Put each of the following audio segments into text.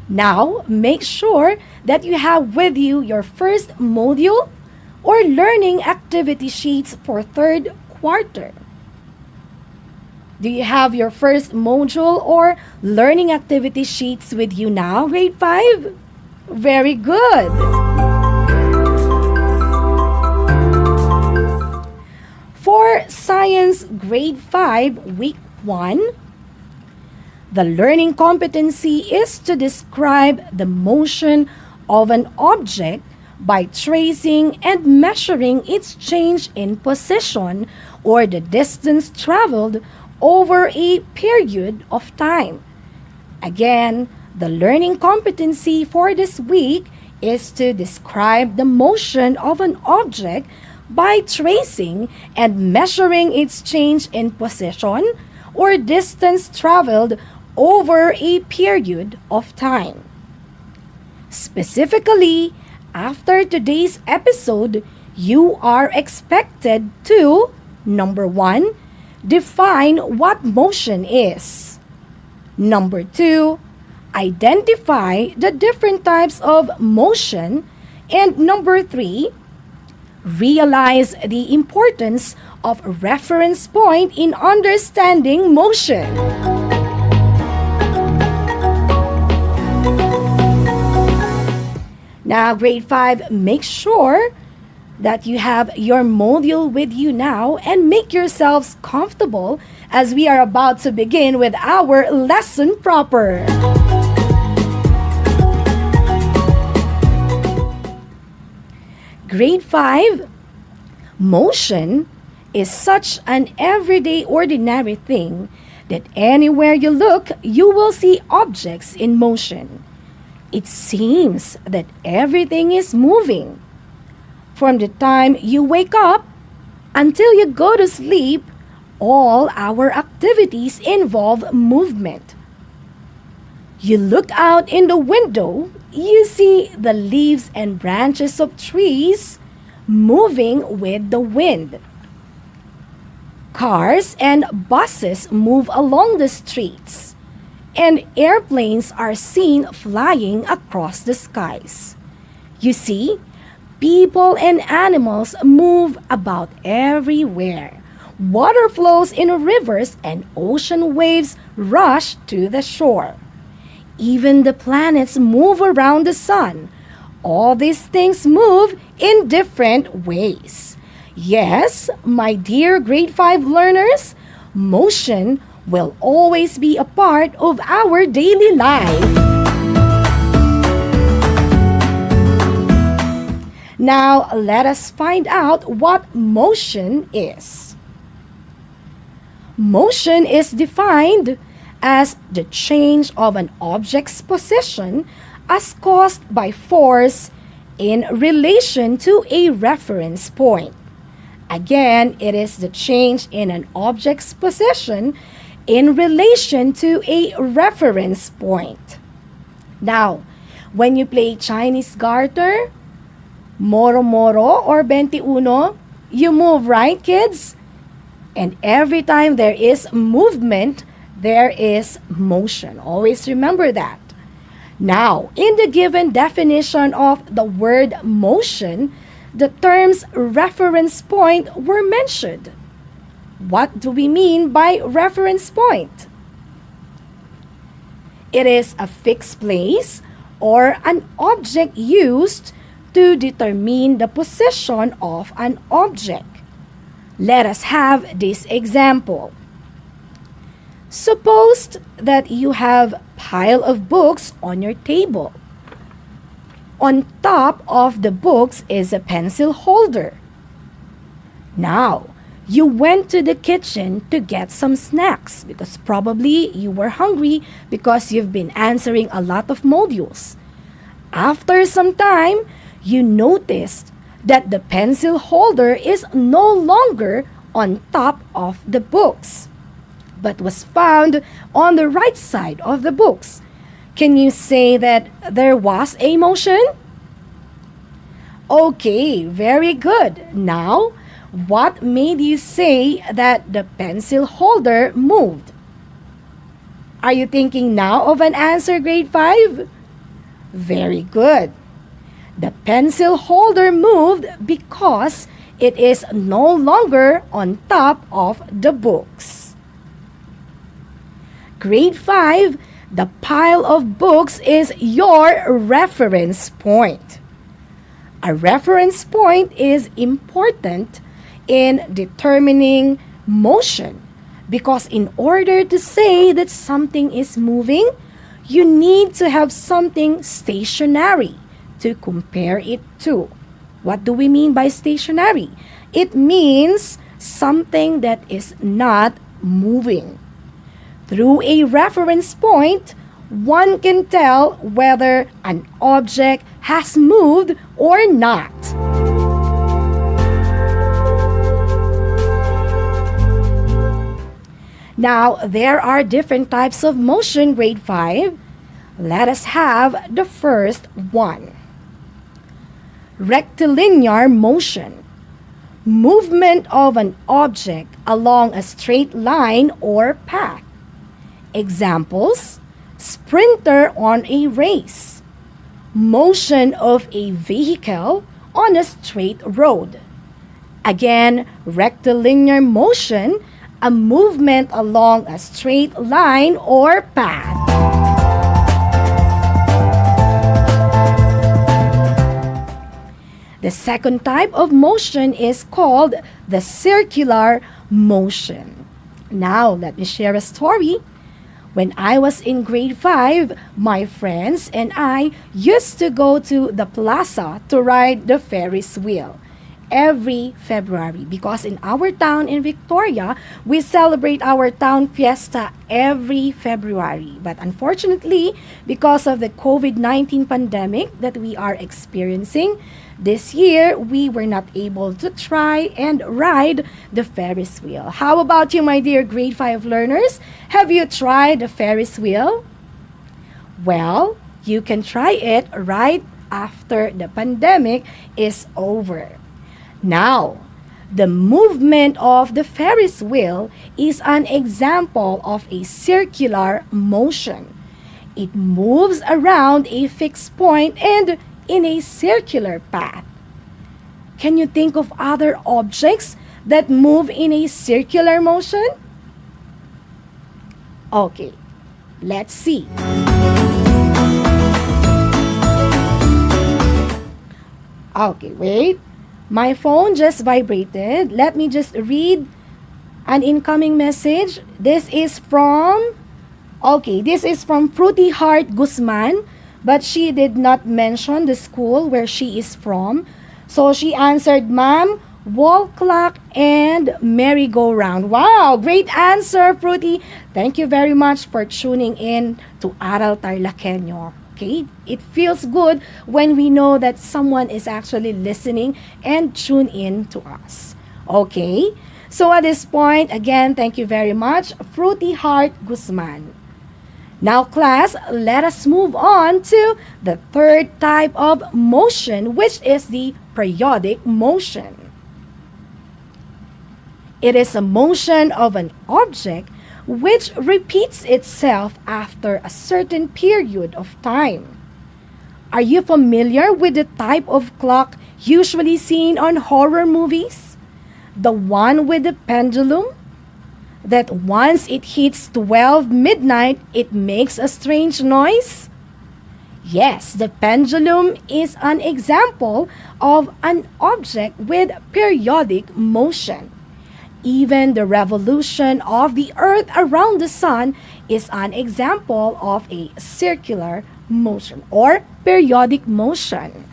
Now, make sure that you have with you your first module or learning activity sheets for third quarter. Do you have your first module or learning activity sheets with you now, grade 5? Very good. For Science Grade 5, Week 1, the learning competency is to describe the motion of an object by tracing and measuring its change in position or the distance traveled over a period of time. Again, the learning competency for this week is to describe the motion of an object by tracing and measuring its change in position or distance traveled over a period of time. Specifically, after today's episode, you are expected to, number 1, define what motion is. Number 2, identify the different types of motion. And number 3, realize the importance of a reference point in understanding motion. Now, grade 5, make sure that you have your module with you now and make yourselves comfortable as we are about to begin with our lesson proper. Grade 5, motion is such an everyday ordinary thing that anywhere you look, you will see objects in motion. It seems that everything is moving. From the time you wake up until you go to sleep, all our activities involve movement. You look out in the window, you see the leaves and branches of trees moving with the wind. Cars and buses move along the streets, and airplanes are seen flying across the skies. You see, people and animals move about everywhere. Water flows in rivers and ocean waves rush to the shore. Even the planets move around the sun. All these things move in different ways. Yes, my dear grade 5 learners, motion will always be a part of our daily life. Now, let us find out what motion is. Motion is defined as the change of an object's position as caused by force in relation to a reference point. Again, it is the change in an object's position in relation to a reference point. Now, when you play Chinese garter, moro-moro or 21, you move, right, kids? And every time there is movement, there is motion. Always remember that. Now, in the given definition of the word motion, the terms reference point were mentioned. What do we mean by reference point? It is a fixed place or an object used to determine the position of an object. Let us have this example. Suppose that you have a pile of books on your table. On top of the books is a pencil holder. Now, you went to the kitchen to get some snacks because probably you were hungry because you've been answering a lot of modules. After some time, you noticed that the pencil holder is no longer on top of the books, but was found on the right side of the books. Can you say that there was a motion? Okay, very good. Now, what made you say that the pencil holder moved? Are you thinking now of an answer, grade 5? Very good. The pencil holder moved because it is no longer on top of the books. Grade 5, the pile of books is your reference point. A reference point is important in determining motion because in order to say that something is moving, you need to have something stationary to compare it to. What do we mean by stationary? It means something that is not moving. Through a reference point, one can tell whether an object has moved or not. Now, there are different types of motion, grade 5. Let us have the first one. Rectilinear motion. Movement of an object along a straight line or path. Examples: sprinter on a race. Motion of a vehicle on a straight road. Again, rectilinear motion, a movement along a straight line or path. The second type of motion is called the circular motion. Now, let me share a story. When I was in grade 5, my friends and I used to go to the plaza to ride the Ferris Wheel every February because in our town in Victoria, we celebrate our town fiesta every February. But unfortunately, because of the COVID-19 pandemic that we are experiencing, this year, we were not able to try and ride the Ferris Wheel. How about you, my dear grade 5 learners? Have you tried the Ferris Wheel? Well, you can try it right after the pandemic is over. Now, the movement of the Ferris wheel is an example of a circular motion. It moves around a fixed point and in a circular path. Can you think of other objects that move in a circular motion? Okay, let's see. Okay, wait. My phone just vibrated. Let me just read an incoming message. This is from Fruity Heart Guzman, but she did not mention the school where she is from. So she answered, Ma'am, wall clock and merry-go-round. Wow, great answer, Fruity. Thank you very much for tuning in to Aral TarlakHenyo. Okay, it feels good when we know that someone is actually listening and tune in to us. Okay, so at this point, again, thank you very much, Fruity Heart Guzman. Now, class, let us move on to the third type of motion, which is the periodic motion. It is a motion of an object which repeats itself after a certain period of time. Are you familiar with the type of clock usually seen on horror movies? The one with the pendulum? That once it hits 12 midnight, it makes a strange noise? Yes, the pendulum is an example of an object with periodic motion. Even the revolution of the earth around the sun is an example of a circular motion or periodic motion.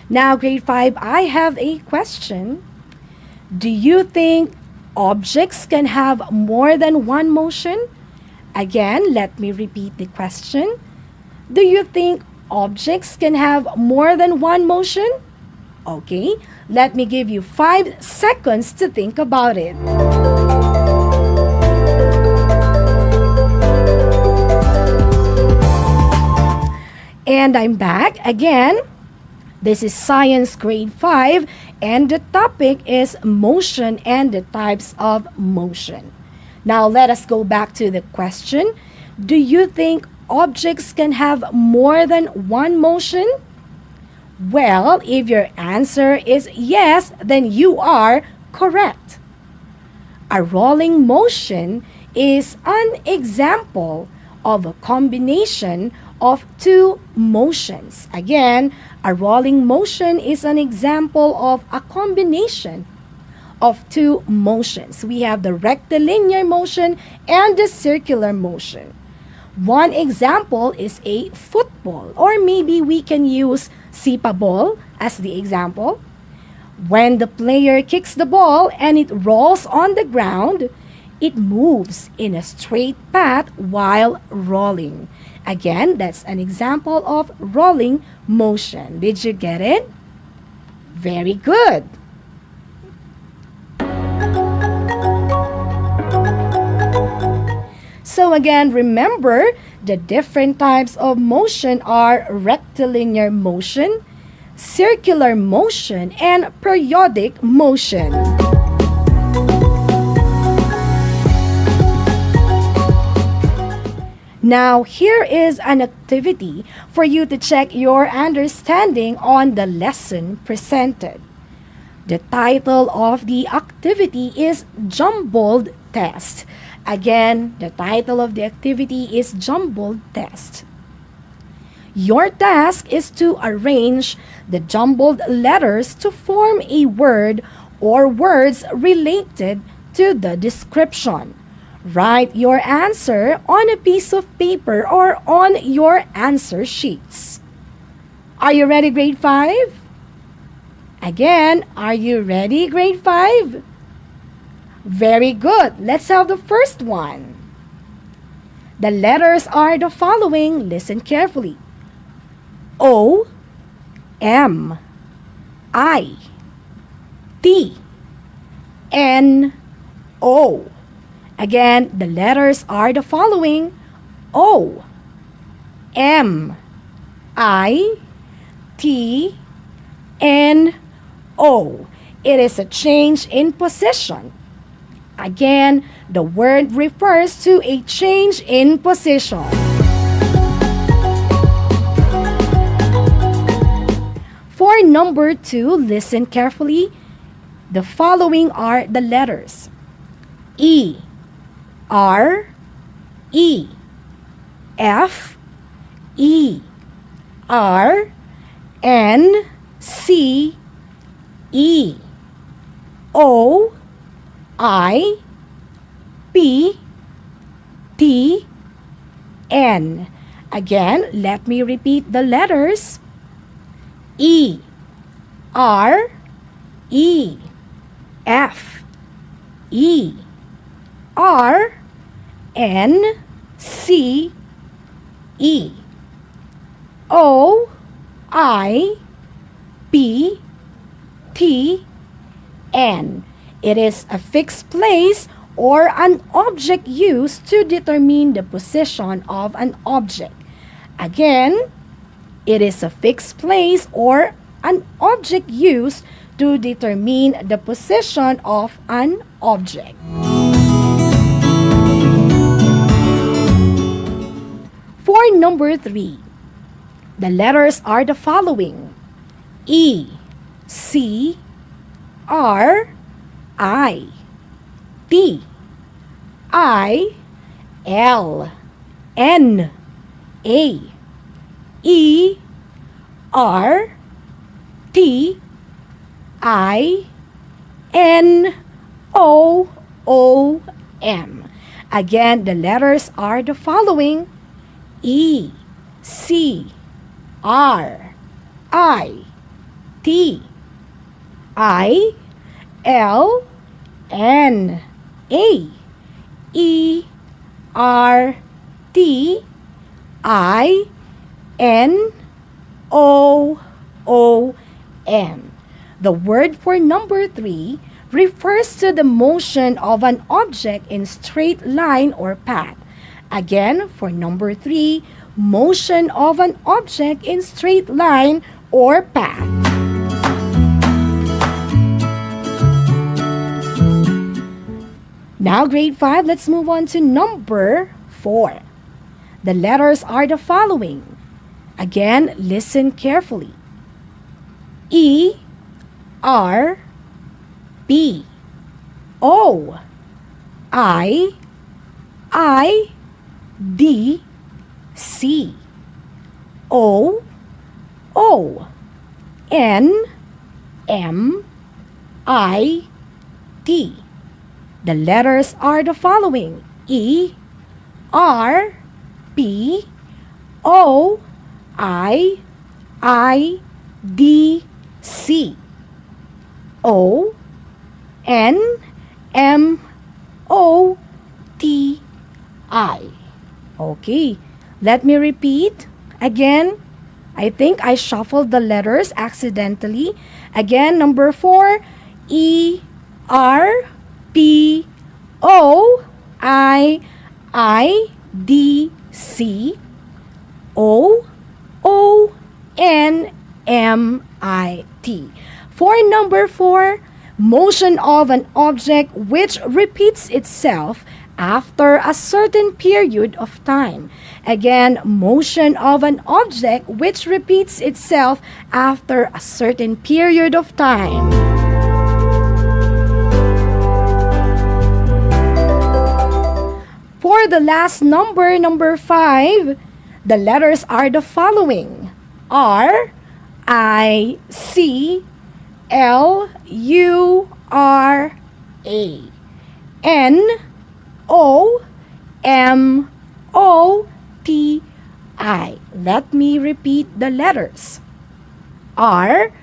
Now, grade 5, I have a question. Do you think objects can have more than one motion? Again, let me repeat the question. Do you think objects can have more than one motion? Okay, let me give you 5 seconds to think about it. And I'm back again. This is Science Grade 5 and the topic is motion and the types of motion. Now let us go back to the question. Do you think objects can have more than one motion? Well, if your answer is yes, then you are correct. A rolling motion is an example of a combination of two motions. Again, a rolling motion is an example of a combination of two motions. We have the rectilinear motion and the circular motion. One example is a football, or maybe we can use sipa ball as the example. When the player kicks the ball and it rolls on the ground, it moves in a straight path while rolling. Again, that's an example of rolling motion. Did you get it? Very good. So again, remember, the different types of motion are rectilinear motion, circular motion, and periodic motion. Now, here is an activity for you to check your understanding on the lesson presented. The title of the activity is Jumbled Test. Again, the title of the activity is Jumbled Test. Your task is to arrange the jumbled letters to form a word or words related to the description. Write your answer on a piece of paper or on your answer sheets. Are you ready, grade 5? Again, are you ready, grade 5? Very good. Let's have the first one. The letters are the following. Listen carefully. O, M, I, T, N, O. Again, the letters are the following. O, M, I, T, N, O. It is a change in position. Again, the word refers to a change in position. For number 2, listen carefully. The following are the letters. E, R, E, F, E, R, N, C, E, O, I, P, T, N. Again, let me repeat the letters. E, R, E, F, E, R, N, C, E, O, I, P, T, N. It is a fixed place or an object used to determine the position of an object. Again, it is a fixed place or an object used to determine the position of an object. For number 3, the letters are the following. E, C, R, I, T, I, L, N, A, E, R, T, I, N, O, O, M. Again, the letters are the following. E, C, R, I, T, I, L, N, A, E, R, T, I, N, O, O, M. The word for number 3 refers to the motion of an object in straight line or path. Again, for number 3, motion of an object in straight line or path. Now, grade 5, let's move on to number 4. The letters are the following. Again, listen carefully. E, R, B, O, I, D, C, O, N, M, I, T. The letters are the following. E, R, B, O, I, D, C, O, N, M, O, T, I. Okay, let me repeat again. I think I shuffled the letters accidentally. Again, number 4, E, R, B, O, I, D, C, O, N, M, I, T. For number 4, motion of an object which repeats itself after a certain period of time. Again, motion of an object which repeats itself after a certain period of time. For the last number, number 5, the letters are the following. R, I, C, L, U, R, A. N, O, M, O, T, I. Let me repeat the letters. R,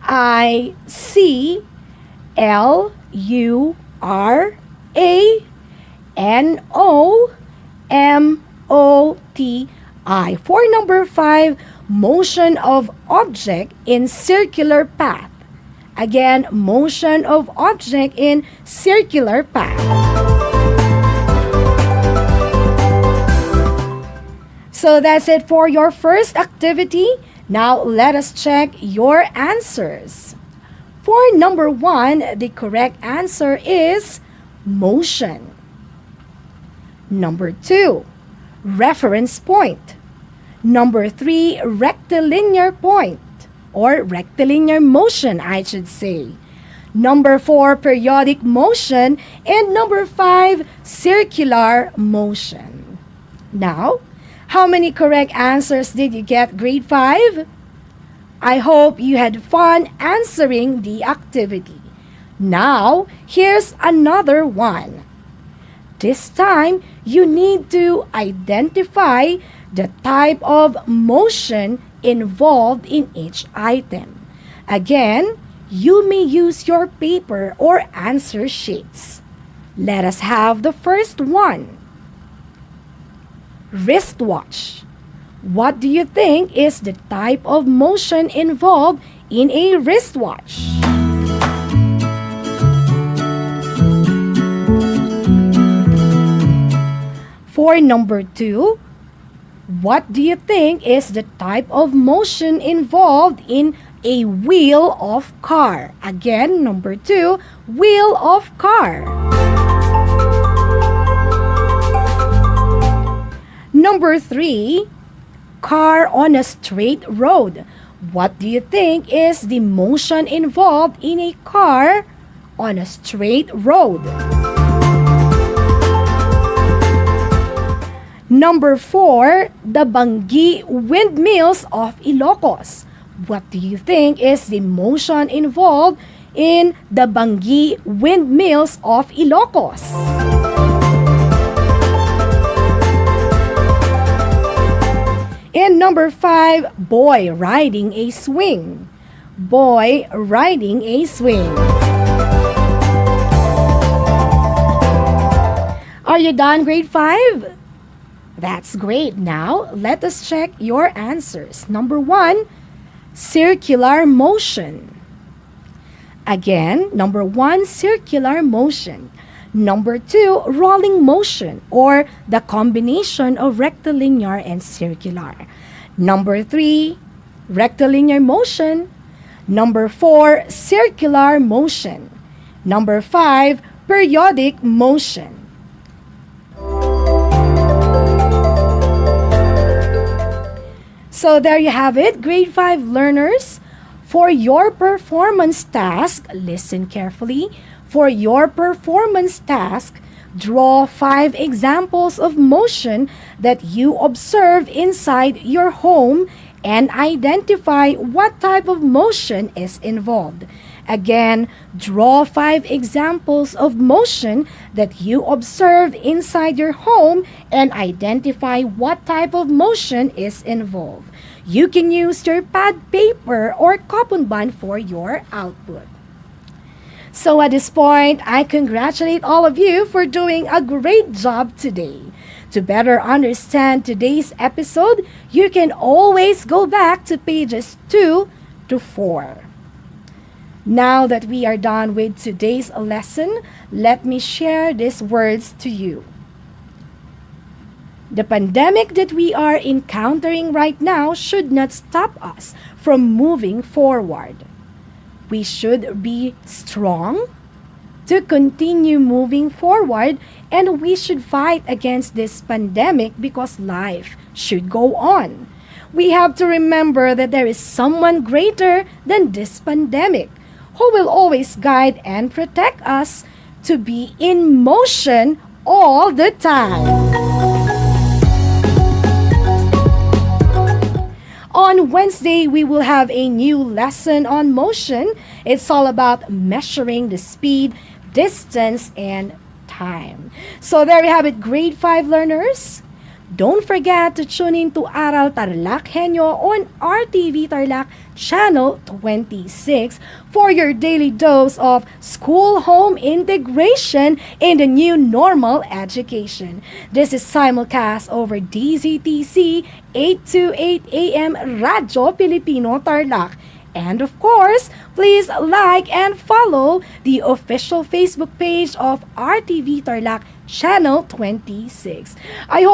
I, C, L, U, R, A, N, O, M, O, T, I. For number 5, motion of object in circular path. Again, motion of object in circular path. So that's it for your first activity. Now let us check your answers. For number 1, the correct answer is motion. Number 2, reference point. Number 3, rectilinear point, or rectilinear motion, I should say. Number 4, periodic motion. And number 5, circular motion. Now, how many correct answers did you get, grade 5? I hope you had fun answering the activity. Now, here's another one. This time, you need to identify the type of motion involved in each item. Again, you may use your paper or answer sheets. Let us have the first one. Wristwatch. What do you think is the type of motion involved in a wristwatch? For number 2, what do you think is the type of motion involved in a wheel of car? Again, number 2, wheel of car. Number 3, car on a straight road. What do you think is the motion involved in a car on a straight road? Number 4, the Banggi windmills of Ilocos. What do you think is the motion involved in the Banggi windmills of Ilocos? And number 5, boy riding a swing. Boy riding a swing. Are you done, grade 5? That's great. Now, let us check your answers. Number 1, circular motion. Again, number 1, circular motion. Number 2, rolling motion, or the combination of rectilinear and circular. Number 3, rectilinear motion. Number 4, circular motion. Number 5, periodic motion. So there you have it, grade 5 learners. For your performance task, listen carefully. For your performance task, draw 5 examples of motion that you observe inside your home and identify what type of motion is involved. Again, draw 5 examples of motion that you observe inside your home and identify what type of motion is involved. You can use your pad paper or kapunban for your output. So at this point, I congratulate all of you for doing a great job today. To better understand today's episode, you can always go back to pages 2 to 4. Now that we are done with today's lesson, let me share these words to you. The pandemic that we are encountering right now should not stop us from moving forward. We should be strong to continue moving forward, and we should fight against this pandemic because life should go on. We have to remember that there is someone greater than this pandemic who will always guide and protect us to be in motion all the time. On Wednesday, we will have a new lesson on motion. It's all about measuring the speed, distance, and time. So there you have it, grade 5 learners. Don't forget to tune in to Aral TarlakHenyo on RTV Tarlac Channel 26 for your daily dose of school-home integration in the new normal education. This is simulcast over DZTC 828 AM Radyo Pilipino Tarlac. And of course, please like and follow the official Facebook page of RTV Tarlac Channel 26. I hope